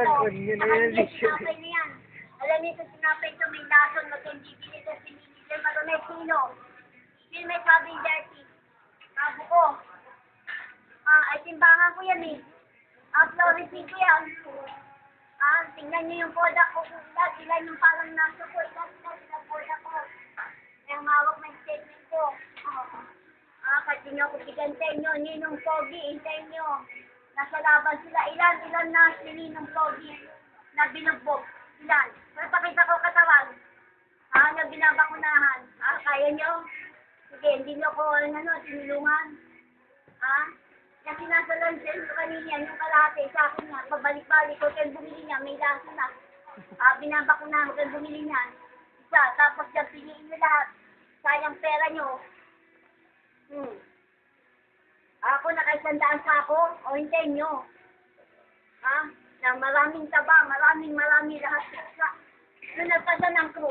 to. yun na Nakalimutan yun. sinapay na yan. Alam niyo sa sinapay ito, may lason, mag-bibili na sinigil, marunay sino. Sino may sabing dirty? Abo ko. Ay timbangan ko yan eh. Floricin ko yan. Tingnan niyo yung koda ko. Ilan yung parang nasa ko. Ilan koda ko. Kaya mawag may statement ko. Kahit hindi ako bigantay nyo. Ninong Pogi, hintay nyo. Nasa laban sila. Ilan na si Ninong Pogi na binugbog. Ilan? Pero pakita ko katawan. Na binabakunahan. Kaya nyo? Sige, hindi nyo ko tinulungan. Yung sinasalan ko kanina, yung kalahati sa akin nga, pabalik-balik ko, kaya bumili niya, may laso na. Binabakunahan ko, kaya bumili niya. Isa, tapos yung piliin nyo lahat. Sayang pera nyo. Ako, nakaisandaan sa ako, o hintayin nyo. Na maraming taba, maraming lahat. Nung nagpasa ng crew,